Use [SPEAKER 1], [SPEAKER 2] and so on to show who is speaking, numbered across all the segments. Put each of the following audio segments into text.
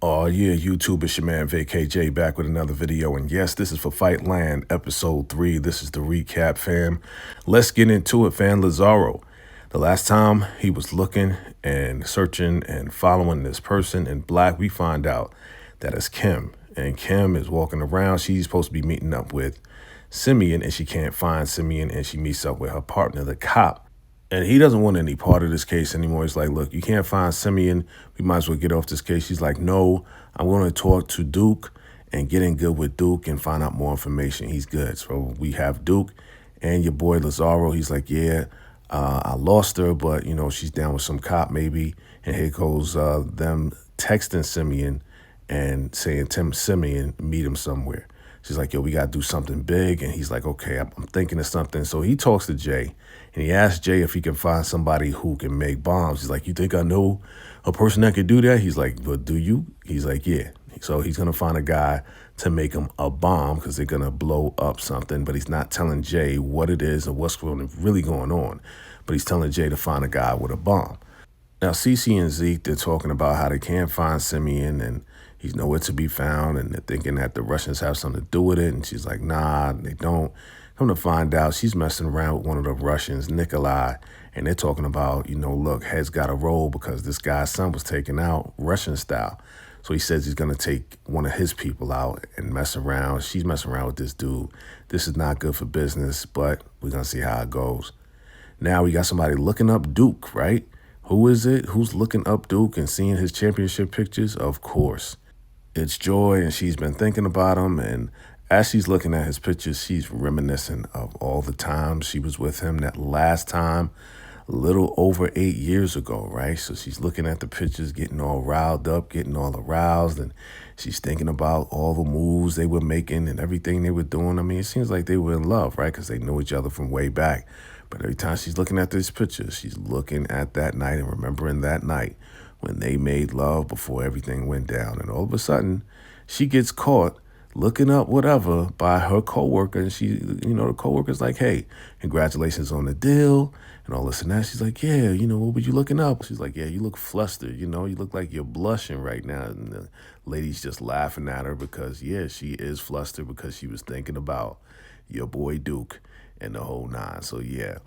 [SPEAKER 1] Oh yeah, YouTube, it's your man VACAY-J back with another video. And yes, this is for Fightland, episode 3. This is the recap, fam. Let's get into it, fam. Lazaro. The last time he was looking and searching and following this person in black, we find out that it's Kim. And Kim is walking around. She's supposed to be meeting up with Simeon, and she can't find Simeon, and she meets up with her partner, the cop. And he doesn't want any part of this case anymore. He's like, look, you can't find Simeon. We might as well get off this case. She's like, no, I'm going to talk to Duke and get in good with Duke and find out more information. He's good. So we have Duke and your boy Lazaro. He's like, yeah, I lost her, but, you know, she's down with some cop maybe. And here goes them texting Simeon and saying, Tim Simeon, meet him somewhere. She's like, yo, we got to do something big. And he's like, okay, I'm thinking of something. So he talks to Jay, and he asks Jay if he can find somebody who can make bombs. He's like, you think I know a person that could do that? He's like, well, do you? He's like, yeah. So he's going to find a guy to make him a bomb because they're going to blow up something. But he's not telling Jay what it is or what's really going on. But he's telling Jay to find a guy with a bomb. Now, Cece and Zeek, they're talking about how they can't find Simeon and he's nowhere to be found, and they're thinking that the Russians have something to do with it. And she's like, nah, they don't. Come to find out, she's messing around with one of the Russians, Nikolai, and they're talking about, you know, look, head's got to roll because this guy's son was taken out Russian style. So he says he's going to take one of his people out and mess around. She's messing around with this dude. This is not good for business, but we're going to see how it goes. Now we got somebody looking up Duke, right? Who is it? Who's looking up Duke and seeing his championship pictures? Of course, it's Joy, and she's been thinking about him. And as she's looking at his pictures, she's reminiscing of all the times she was with him that last time, a little over 8 years ago, right? So she's looking at the pictures, getting all riled up, getting all aroused, and she's thinking about all the moves they were making and everything they were doing. I mean, it seems like they were in love, right? Because they knew each other from way back. But every time she's looking at these pictures, she's looking at that night and remembering that night when they made love before everything went down. And all of a sudden, she gets caught looking up whatever by her coworker. And she, you know, the coworker's like, hey, congratulations on the deal and all this and that. She's like, yeah, you know, what were you looking up? She's like, yeah, you look flustered. You know, you look like you're blushing right now. And the lady's just laughing at her because, yeah, she is flustered because she was thinking about your boy Duke and the whole nine. So, yeah,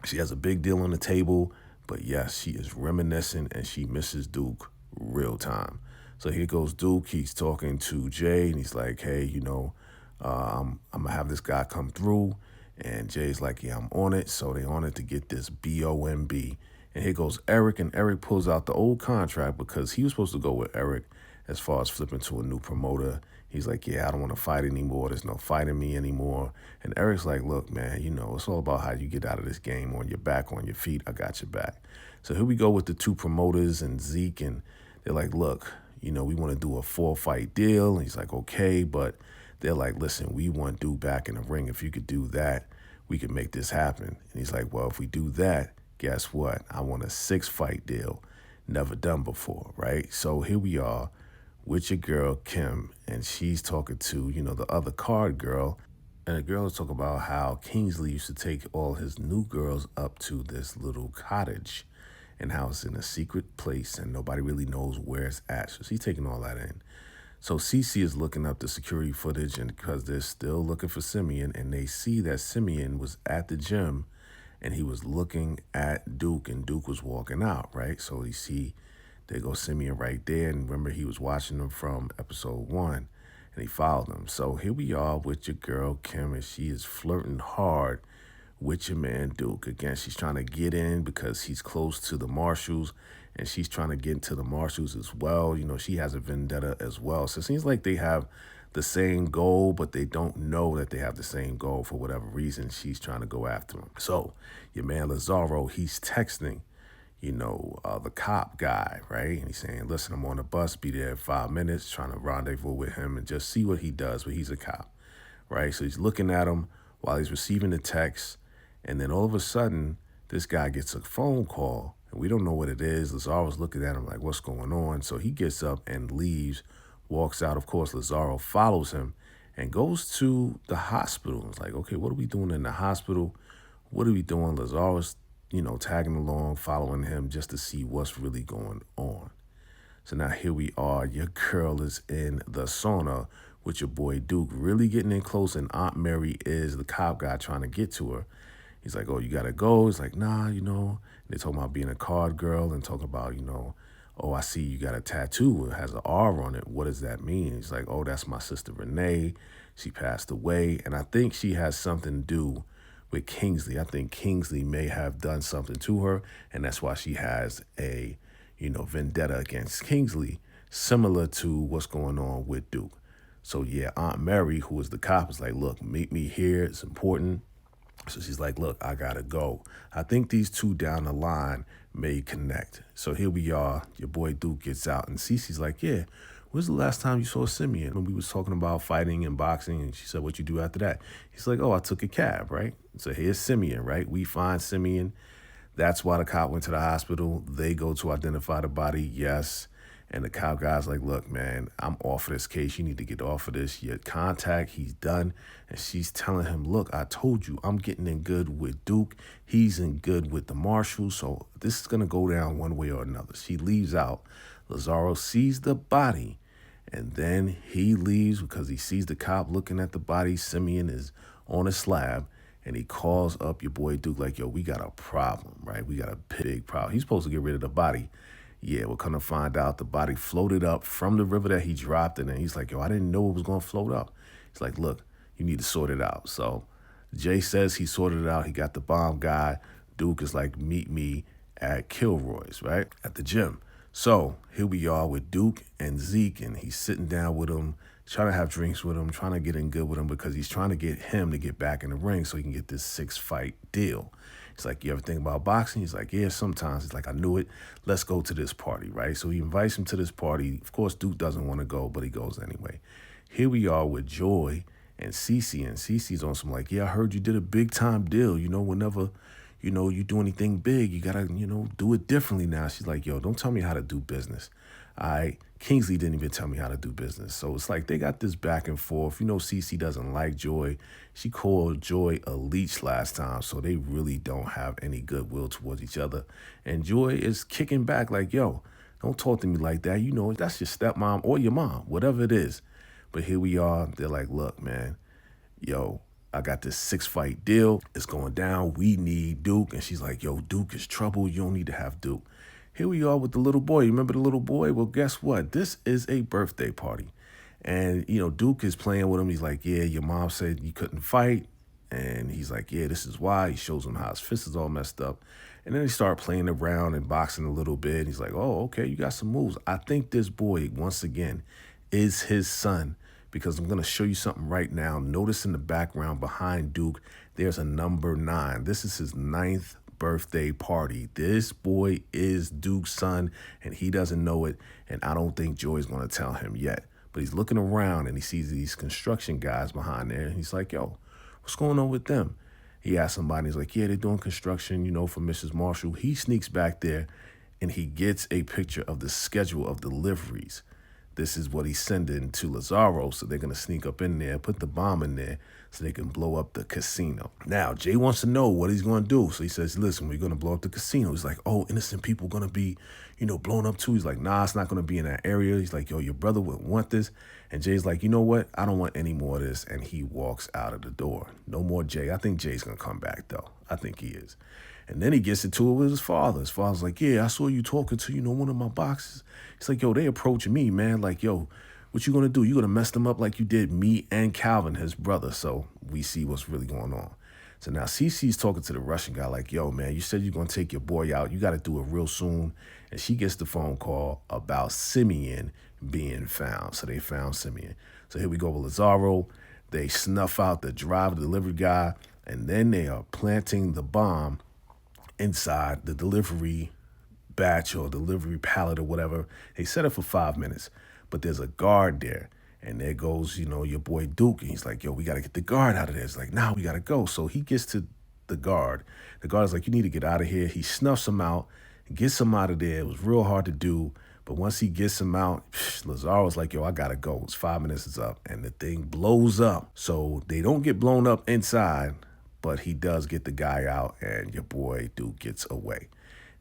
[SPEAKER 1] she has a big deal on the table. But yes, she is reminiscing and she misses Duke real time. So here goes Duke. He's talking to Jay and he's like, hey, you know, I'm going to have this guy come through. And Jay's like, yeah, I'm on it. So they on it to get this BOMB. And here goes Eric, and Eric pulls out the old contract because he was supposed to go with Eric as far as flipping to a new promoter. He's like, yeah, I don't want to fight anymore. There's no fighting me anymore. And Eric's like, look, man, you know, it's all about how you get out of this game on your back, on your feet. I got your back. So here we go with the two promoters and Zeek, and they're like, look, you know, we want to do a 4-fight deal. And he's like, okay, but they're like, listen, we want Duke back in the ring. If you could do that, we could make this happen. And he's like, well, if we do that, guess what? I want a 6-fight deal, never done before, right? So here we are with your girl, Kim, and she's talking to, you know, the other card girl. And the girl is talking about how Kingsley used to take all his new girls up to this little cottage and how it's in a secret place and nobody really knows where it's at. So she's taking all that in. So Cece is looking up the security footage, and because they're still looking for Simeon, and they see that Simeon was at the gym and he was looking at Duke, and Duke was walking out, right? So you see, there goes Simeon right there. And remember, he was watching them from episode 1, and he followed them. So here we are with your girl, Kim, and she is flirting hard with your man, Duke. Again, she's trying to get in because he's close to the marshals, and she's trying to get into the marshals as well. You know, she has a vendetta as well. So it seems like they have the same goal, but they don't know that they have the same goal for whatever reason. She's trying to go after him. So your man, Lazaro, he's texting, you know, the cop guy, right? And he's saying, listen, I'm on the bus, be there in 5 minutes, trying to rendezvous with him and just see what he does. But he's a cop, right? So he's looking at him while he's receiving the text. And then all of a sudden, this guy gets a phone call, and we don't know what it is. Lazaro's looking at him like, what's going on? So he gets up and leaves, walks out. Of course, Lazaro follows him and goes to the hospital. It's like, okay, what are we doing in the hospital? What are we doing? Lazaro's, you know, tagging along, following him just to see what's really going on. So now here we are. Your girl is in the sauna with your boy Duke, really getting in close, and Aunt Mary is the cop guy trying to get to her. He's like, oh, you gotta go. He's like, nah, And they're talking about being a card girl and talking about, oh, I see you got a tattoo. It has an R on it. What does that mean? He's like, oh, that's my sister Renee. She passed away. And I think she has something to do with Kingsley. I think Kingsley may have done something to her, and that's why she has a, vendetta against Kingsley, similar to what's going on with Duke. So yeah, Aunt Mary, who is the cop, is like, look, meet me here. It's important. So she's like, look, I gotta go. I think these two down the line may connect. So here we are. Your boy Duke gets out, and Cece's like, yeah, when's the last time you saw Simeon? When we was talking about fighting and boxing, and she said, what you do after that? He's like, oh, I took a cab, right? So here's Simeon, right? We find Simeon. That's why the cop went to the hospital. They go to identify the body, yes. And the cop guy's like, look, man, I'm off of this case. You need to get off of this. Your contact, he's done. And she's telling him, look, I told you, I'm getting in good with Duke. He's in good with the marshal. So this is going to go down one way or another. She leaves out. Lazaro sees the body. And then he leaves because he sees the cop looking at the body. Simeon is on a slab. And he calls up your boy Duke like, yo, we got a problem, right? We got a big problem. He's supposed to get rid of the body. Yeah, we're going to find out the body floated up from the river that he dropped in. And he's like, yo, I didn't know it was going to float up. He's like, look, you need to sort it out. So Jay says he sorted it out. He got the bomb guy. Duke is like, meet me at Kilroy's, right? At the gym. So here we are with Duke and Zeek, and he's sitting down with him, trying to have drinks with him, trying to get in good with him because he's trying to get him to get back in the ring so he can get this 6-fight deal. He's like, you ever think about boxing? He's like, yeah, sometimes. He's like, I knew it. Let's go to this party, right? So he invites him to this party. Of course, Duke doesn't want to go, but he goes anyway. Here we are with Joy and Cece, and Cece's on some like, yeah, I heard you did a big time deal. Whenever, you do anything big, you got to, do it differently now. She's like, yo, don't tell me how to do business. Kingsley didn't even tell me how to do business. So it's like they got this back and forth. Cece doesn't like Joy. She called Joy a leech last time, so they really don't have any goodwill towards each other. And Joy is kicking back like, yo, don't talk to me like that. That's your stepmom or your mom, whatever it is. But here we are. They're like, look, man, yo, I got this 6-fight deal. It's going down. We need Duke. And she's like, yo, Duke is trouble. You don't need to have Duke. Here we are with the little boy. You remember the little boy? Well, guess what? This is a birthday party. And, Duke is playing with him. He's like, yeah, your mom said you couldn't fight. And he's like, yeah, this is why. He shows him how his fist is all messed up. And then they start playing around and boxing a little bit. He's like, oh, okay, you got some moves. I think this boy, once again, is his son, because I'm going to show you something right now. Notice in the background behind Duke, there's a number 9. This is his 9th birthday party. This boy is Duke's son, and he doesn't know it, and I don't think Joy's going to tell him yet. But he's looking around, and he sees these construction guys behind there, and he's like, yo, what's going on with them? He asked somebody, he's like, yeah, they're doing construction, for Mrs. Marshall. He sneaks back there, and he gets a picture of the schedule of deliveries. This is what he's sending to Lazaro, so they're going to sneak up in there, put the bomb in there so they can blow up the casino. Now, Jay wants to know what he's going to do. So he says, listen, we're going to blow up the casino. He's like, oh, innocent people going to be, blown up too. He's like, nah, it's not going to be in that area. He's like, yo, your brother would want this. And Jay's like, you know what? I don't want any more of this. And he walks out of the door. No more Jay. I think Jay's going to come back, though. I think he is. And then he gets into it with his father. His father's like, yeah, I saw you talking to, one of my boxes. He's like, yo, they approaching me, man. Like, yo, what you going to do? You going to mess them up like you did me and Calvin, his brother. So we see what's really going on. So now Cece's talking to the Russian guy like, yo, man, you said you're going to take your boy out. You got to do it real soon. And she gets the phone call about Simeon being found. So they found Simeon. So here we go with Lazaro. They snuff out the driver, delivery guy, and then they are planting the bomb inside the delivery batch or delivery pallet or whatever. They set it for 5 minutes, but there's a guard there. And there goes, your boy Duke. And he's like, yo, we got to get the guard out of there. It's like, nah, we got to go. So he gets to the guard. The guard's like, you need to get out of here. He snuffs him out, gets him out of there. It was real hard to do. But once he gets him out, Lazaro's like, yo, I got to go. It's 5 minutes is up. And the thing blows up. So they don't get blown up inside, but he does get the guy out, and your boy Duke gets away.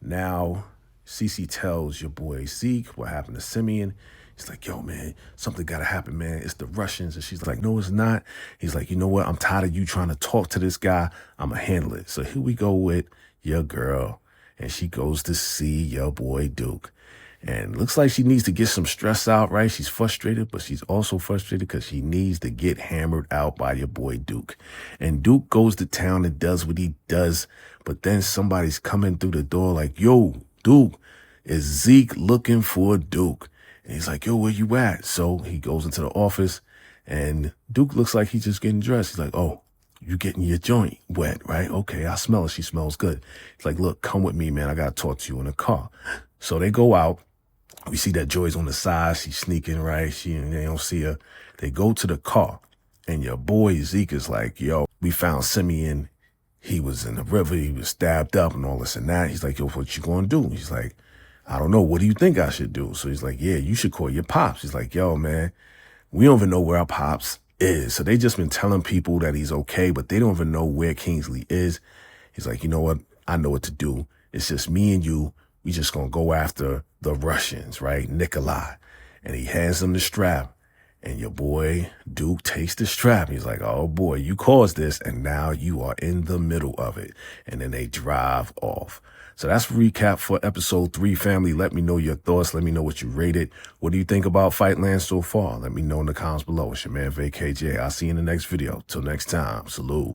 [SPEAKER 1] Now, Cece tells your boy Zeek what happened to Simeon. He's like, yo, man, something got to happen, man. It's the Russians. And she's like, no, it's not. He's like, you know what? I'm tired of you trying to talk to this guy. I'm going to handle it. So here we go with your girl. And she goes to see your boy Duke. And looks like she needs to get some stress out, right? She's frustrated, but she's also frustrated because she needs to get hammered out by your boy Duke. And Duke goes to town and does what he does. But then somebody's coming through the door like, yo, Duke, is Zeek looking for Duke? And he's like, yo, where you at? So he goes into the office and Duke looks like he's just getting dressed. He's like, oh, you getting your joint wet, right? Okay, I smell it. She smells good. He's like, look, come with me, man. I got to talk to you in the car. So they go out. We see that Joy's on the side. She's sneaking, right? They don't see her. They go to the car and your boy Zeek is like, yo, we found Simeon. He was in the river. He was stabbed up and all this and that. He's like, yo, what you going to do? He's like, I don't know. What do you think I should do? So he's like, yeah, you should call your pops. He's like, yo, man, we don't even know where our pops is. So they just been telling people that he's okay, but they don't even know where Kingsley is. He's like, you know what? I know what to do. It's just me and you. We just going to go after the Russians, right? Nikolai. And he hands them the strap. And your boy Duke takes the strap. He's like, oh boy, you caused this. And now you are in the middle of it. And then they drive off. So that's a recap for episode 3, family. Let me know your thoughts. Let me know what you rated. What do you think about Fightland so far? Let me know in the comments below. It's your man, VACAY-J. I'll see you in the next video. Till next time. Salute.